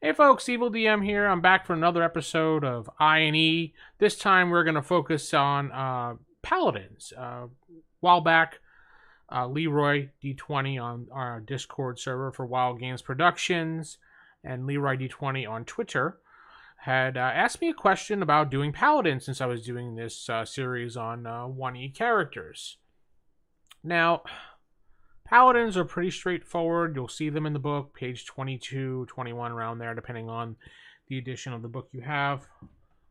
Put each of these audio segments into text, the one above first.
Hey folks, Evil DM here. I'm back for another episode of I&E. This time we're going to focus on Paladins. A while back, Leroy D20 on our Discord server for Wild Games Productions and Leroy D20 on Twitter had asked me a question about doing Paladins since I was doing this series on 1E characters. Now, Paladins are pretty straightforward. You'll see them in the book, page 22, 21, around there, depending on the edition of the book you have.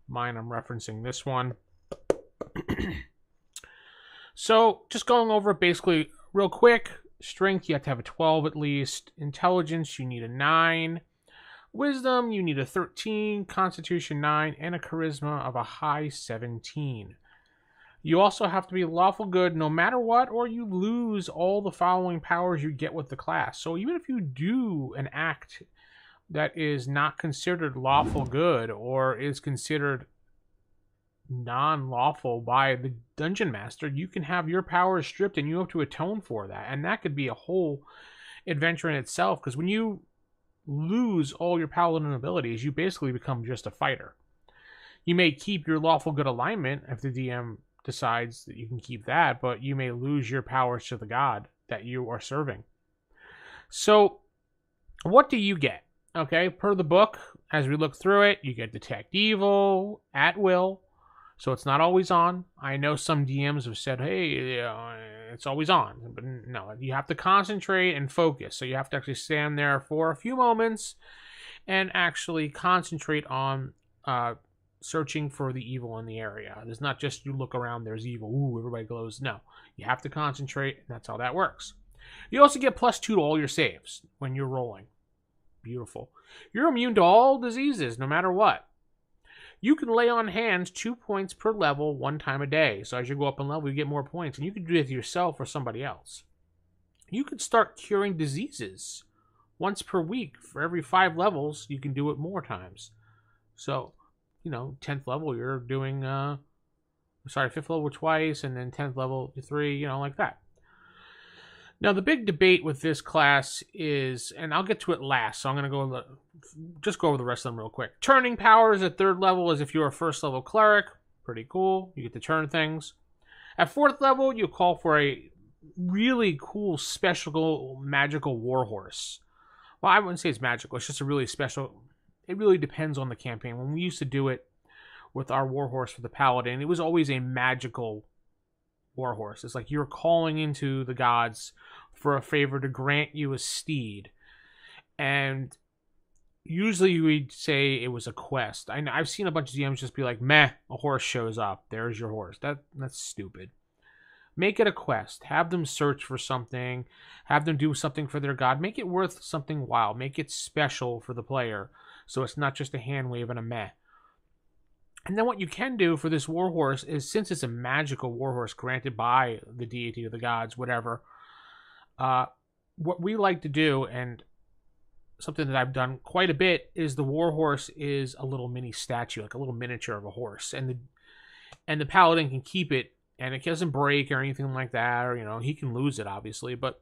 Mine, I'm referencing this one. So, just going over it basically real quick. Strength, you have to have a 12 at least. Intelligence, you need a 9. Wisdom, you need a 13. Constitution, 9. And a charisma of a high 17. You also have to be lawful good no matter what, or you lose all the following powers you get with the class. So even if you do an act that is not considered lawful good or is considered non-lawful by the dungeon master, you can have your powers stripped and you have to atone for that. And that could be a whole adventure in itself, because when you lose all your paladin abilities, you basically become just a fighter. You may keep your lawful good alignment if the DM decides that you can keep that, but you may lose your powers to the god that you are serving. So, what do you get? Okay, per the book, as we look through it, you get Detect Evil at will, so it's not always on. I know some DMs have said, hey, it's always on, but no, you have to concentrate and focus. So you have to actually stand there for a few moments and actually concentrate on searching for the evil in the area. There's not just you look around, there's evil, ooh, everybody glows. No, you have to concentrate, and that's how that works. You also get +2 to all your saves when you're rolling. Beautiful. You're immune to all diseases, no matter what. You can lay on hands 2 points per level 1 time a day. So as you go up in level, you get more points, and you can do it yourself or somebody else. You can start curing diseases once per week. For every 5 levels, you can do it more times. So, 10th level, you're doing, 5th level twice, and then 10th level 3, like that. Now, the big debate with this class is, and I'll get to it last, so I'm going to just go over the rest of them real quick. Turning powers at 3rd level is if you're a 1st level cleric. Pretty cool. You get to turn things. At 4th level, you call for a really cool, special, magical warhorse. Well, I wouldn't say it's magical. It's just a really special. It really depends on the campaign. When we used to do it with our warhorse for the Paladin, it was always a magical warhorse. It's like you're calling into the gods for a favor to grant you a steed. And usually we'd say it was a quest. I've seen a bunch of DMs just be like, meh, a horse shows up. There's your horse. That's stupid. Make it a quest. Have them search for something. Have them do something for their god. Make it worth something wild. Make it special for the player. So it's not just a hand wave and a meh. And then what you can do for this warhorse is, since it's a magical warhorse granted by the deity or the gods, whatever, what we like to do, and something that I've done quite a bit, is the warhorse is a little mini statue, like a little miniature of a horse. And the paladin can keep it, and it doesn't break or anything like that, or, he can lose it, obviously, but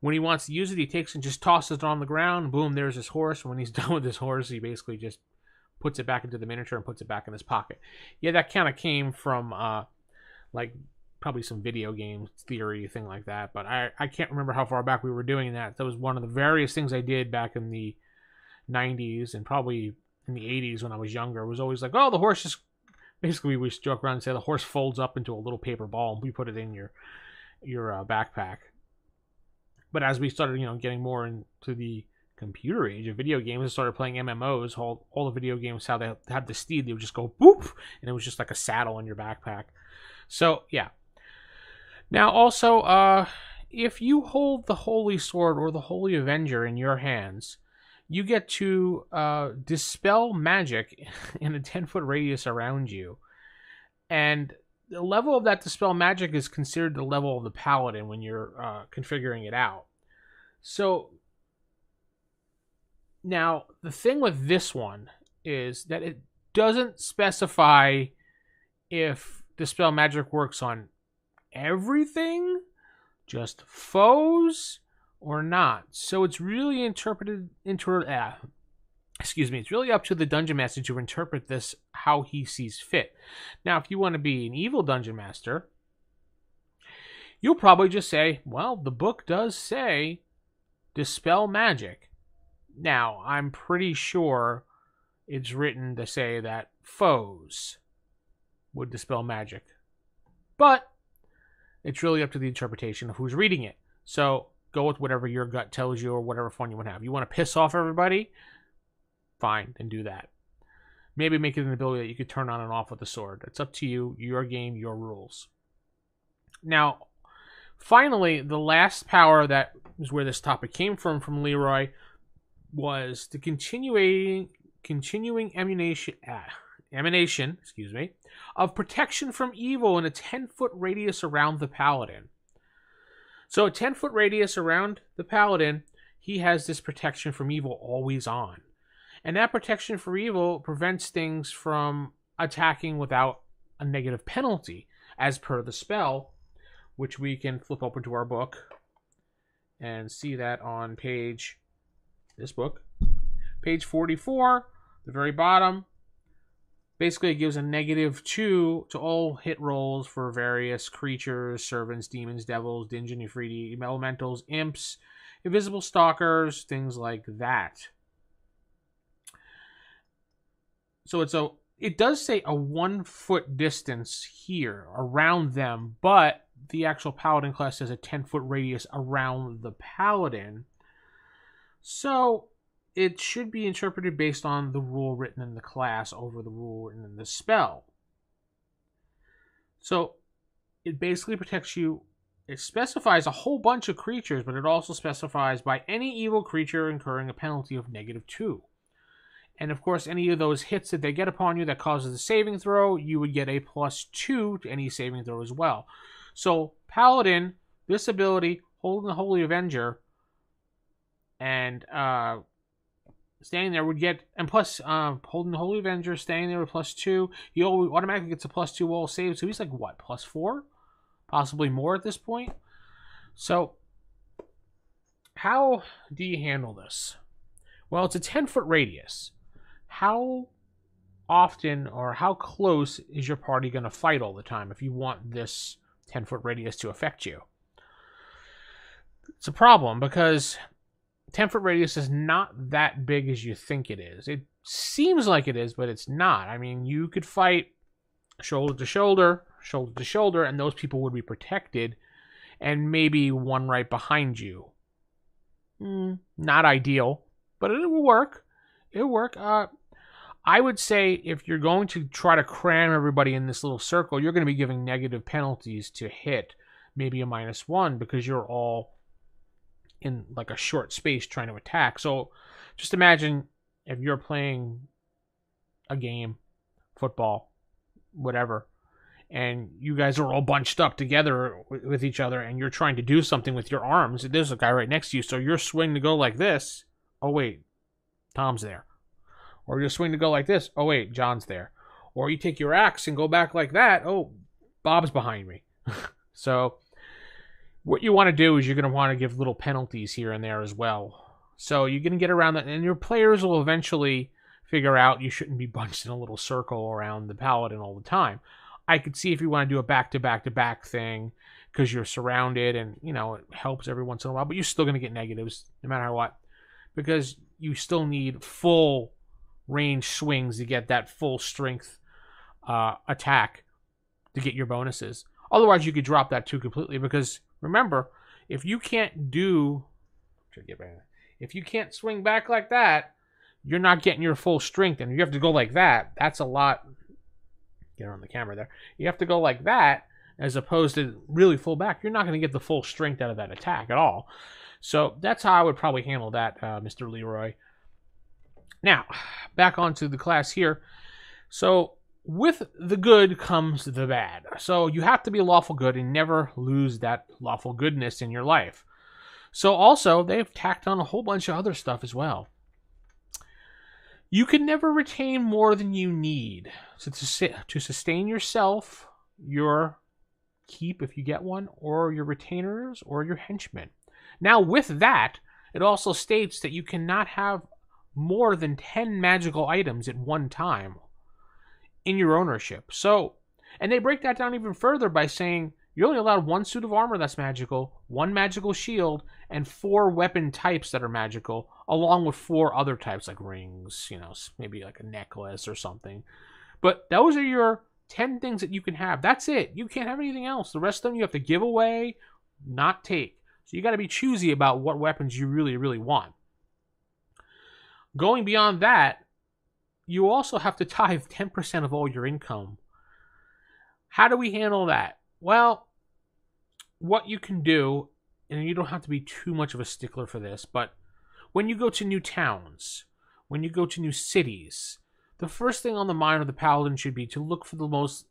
when he wants to use it, he takes and just tosses it on the ground. Boom, there's his horse. When he's done with his horse, he basically just puts it back into the miniature and puts it back in his pocket. Yeah, that kind of came from, probably some video game theory, thing like that. But I can't remember how far back we were doing that. That was one of the various things I did back in the 90s and probably in the 80s when I was younger. It was always like, oh, the horse just... Basically, we joke around and say the horse folds up into a little paper ball and we put it in your backpack. But as we started, getting more into the computer age of video games and started playing MMOs, all the video games, how they had the steed, they would just go boop, and it was just like a saddle in your backpack. So, yeah. Now, also, if you hold the Holy Sword or the Holy Avenger in your hands, you get to dispel magic in a 10-foot radius around you. And the level of that dispel magic is considered the level of the paladin when you're configuring it out. So, now, the thing with this one is that it doesn't specify if dispel magic works on everything, just foes, or not. So it's really excuse me, it's really up to the dungeon master to interpret this how he sees fit. Now, if you want to be an evil dungeon master, you'll probably just say, well, the book does say dispel magic. Now, I'm pretty sure it's written to say that foes would dispel magic. But it's really up to the interpretation of who's reading it. So go with whatever your gut tells you or whatever fun you want to have. You want to piss off everybody? Fine, then do that. Maybe make it an ability that you could turn on and off with the sword. It's up to you, your game, your rules. Now, finally, the last power that is where this topic came from Leroy, was the continuing emanation, of protection from evil in a 10-foot radius around the Paladin. So a 10-foot radius around the Paladin, he has this protection from evil always on. And that protection for evil prevents things from attacking without a negative penalty, as per the spell, which we can flip open to our book and see that on page 44, the very bottom. Basically, it gives a -2 to all hit rolls for various creatures, servants, demons, devils, Dingeon, Efreeti, elementals, imps, invisible stalkers, things like that. So it does say a 1-foot distance here around them, but the actual Paladin class has a 10-foot radius around the Paladin. So it should be interpreted based on the rule written in the class over the rule written in the spell. So it basically protects you. It specifies a whole bunch of creatures, but it also specifies by any evil creature incurring a penalty of -2. And of course, any of those hits that they get upon you that causes a saving throw, you would get a +2 to any saving throw as well. So Paladin, this ability, Holding the Holy Avenger, and standing there would get, and plus Holding the Holy Avenger, standing there with +2, he automatically gets a +2 all save. So he's like, what, +4? Possibly more at this point. So how do you handle this? Well, it's a 10-foot radius. How often or how close is your party going to fight all the time if you want this 10-foot radius to affect you? It's a problem because 10-foot radius is not that big as you think it is. It seems like it is, but it's not. I mean, you could fight shoulder to shoulder, and those people would be protected, and maybe one right behind you. Not ideal, but it will work. It'll work. I would say if you're going to try to cram everybody in this little circle, you're going to be giving negative penalties to hit, maybe a -1, because you're all in like a short space trying to attack. So just imagine if you're playing a game, football, whatever, and you guys are all bunched up together with each other, and you're trying to do something with your arms. There's a guy right next to you, so you're swinging to go like this. Oh, wait, Tom's there. Or you swing to go like this. Oh, wait, John's there. Or you take your axe and go back like that. Oh, Bob's behind me. So what you want to do is you're going to want to give little penalties here and there as well. So you're going to get around that, and your players will eventually figure out you shouldn't be bunched in a little circle around the Paladin all the time. I could see if you want to do a back-to-back-to-back thing because you're surrounded and, you know, it helps every once in a while, but you're still going to get negatives no matter what because you still need full range swings to get that full strength attack to get your bonuses. Otherwise, you could drop that too completely because, remember, if you can't swing back like that, you're not getting your full strength, and you have to go like that. That's a lot. Get on the camera there. You have to go like that as opposed to really full back. You're not going to get the full strength out of that attack at all. So that's how I would probably handle that, Mr. Leroy. Now, back onto the class here. So with the good comes the bad. So you have to be lawful good and never lose that lawful goodness in your life. So also, they've tacked on a whole bunch of other stuff as well. You can never retain more than you need. So to sustain yourself, your keep, if you get one, or your retainers, or your henchmen. Now, with that, it also states that you cannot have more than 10 magical items at one time in your ownership. So, and they break that down even further by saying you're only allowed 1 suit of armor that's magical, 1 magical shield, and 4 weapon types that are magical, along with 4 other types like rings, maybe like a necklace or something. But those are your 10 things that you can have. That's it. You can't have anything else. The rest of them you have to give away, not take. So you got to be choosy about what weapons you really, really want. Going beyond that, you also have to tithe 10% of all your income. How do we handle that? Well, what you can do, and you don't have to be too much of a stickler for this, but when you go to new towns, when you go to new cities, the first thing on the mind of the Paladin should be to look for the most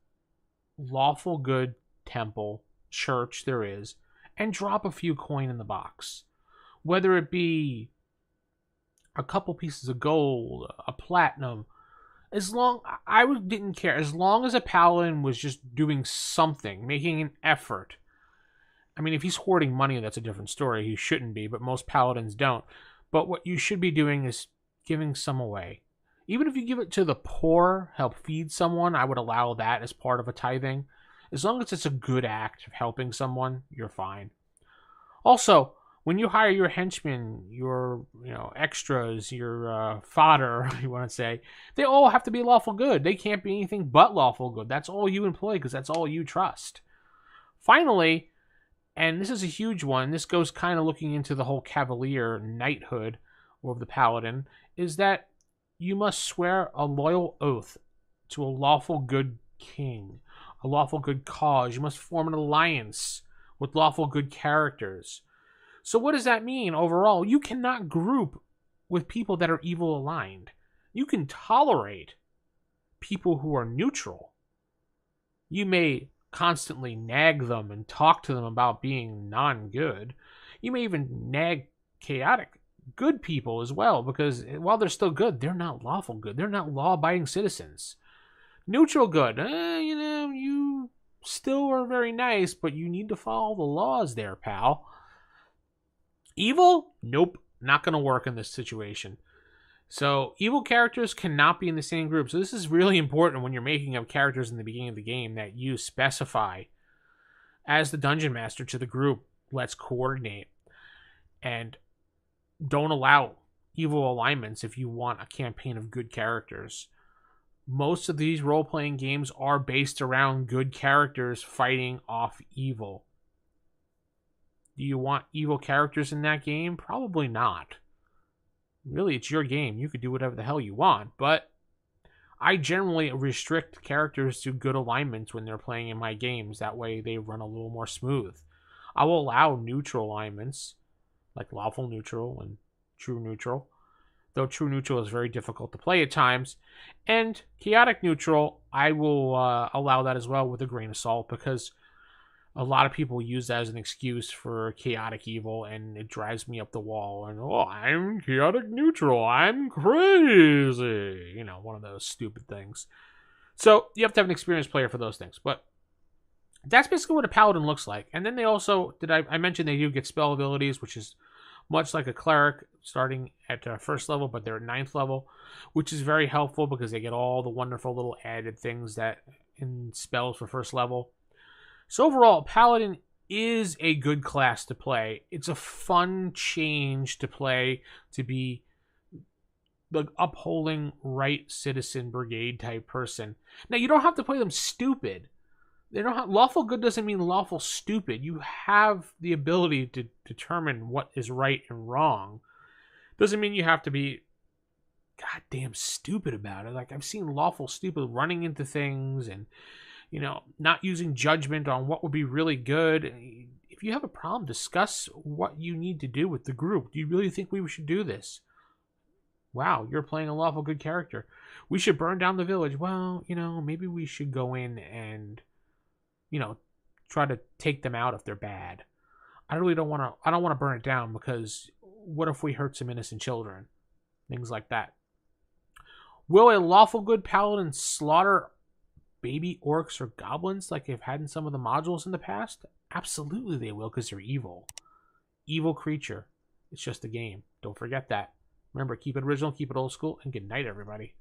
lawful good temple, church there is, and drop a few coin in the box. Whether it be a couple pieces of gold, a platinum, didn't care. As long as a Paladin was just doing something, making an effort. I mean, if he's hoarding money, that's a different story. He shouldn't be, but most Paladins don't. But what you should be doing is giving some away. Even if you give it to the poor, help feed someone, I would allow that as part of a tithing. As long as it's a good act of helping someone, you're fine. Also, when you hire your henchmen, your extras, your fodder, you want to say, they all have to be lawful good. They can't be anything but lawful good. That's all you employ because that's all you trust. Finally, and this is a huge one, this goes kind of looking into the whole cavalier knighthood of the Paladin, is that you must swear a loyal oath to a lawful good king, a lawful good cause. You must form an alliance with lawful good characters. So what does that mean overall? You cannot group with people that are evil aligned. You can tolerate people who are neutral. You may constantly nag them and talk to them about being non-good. You may even nag chaotic good people as well, because while they're still good, they're not lawful good. They're not law-abiding citizens. Neutral good, you still are very nice, but you need to follow the laws there, pal. Evil? Nope. Not going to work in this situation. So, evil characters cannot be in the same group. So, this is really important when you're making up characters in the beginning of the game that you specify as the Dungeon Master to the group. Let's coordinate. And don't allow evil alignments if you want a campaign of good characters. Most of these role-playing games are based around good characters fighting off evil. Do you want evil characters in that game? Probably not. Really, it's your game. You could do whatever the hell you want, but I generally restrict characters to good alignments when they're playing in my games. That way they run a little more smooth. I will allow neutral alignments, like lawful neutral and true neutral, though true neutral is very difficult to play at times. And chaotic neutral, I will allow that as well with a grain of salt, because a lot of people use that as an excuse for chaotic evil, and it drives me up the wall. And, I'm chaotic neutral. I'm crazy. One of those stupid things. So you have to have an experienced player for those things. But that's basically what a Paladin looks like. And then they also, I mentioned they do get spell abilities, which is much like a cleric, starting at first level, but they're at 9th level, which is very helpful because they get all the wonderful little added things that in spells for first level. So overall, Paladin is a good class to play. It's a fun change to play, to be the upholding right citizen brigade type person. Now, you don't have to play them stupid. Lawful good doesn't mean lawful stupid. You have the ability to determine what is right and wrong. Doesn't mean you have to be goddamn stupid about it. Like, I've seen lawful stupid running into things and not using judgment on what would be really good. If you have a problem, discuss what you need to do with the group. Do you really think we should do this? Wow, you're playing a lawful good character. We should burn down the village. Well, maybe we should go in and, try to take them out if they're bad. I don't want to burn it down, because what if we hurt some innocent children? Things like that. Will a lawful good Paladin slaughter baby orcs or goblins like they've had in some of the modules in the past? Absolutely they will, because they're evil. Evil creature. It's just a game. Don't forget that. Remember, keep it original, keep it old school, and good night, everybody.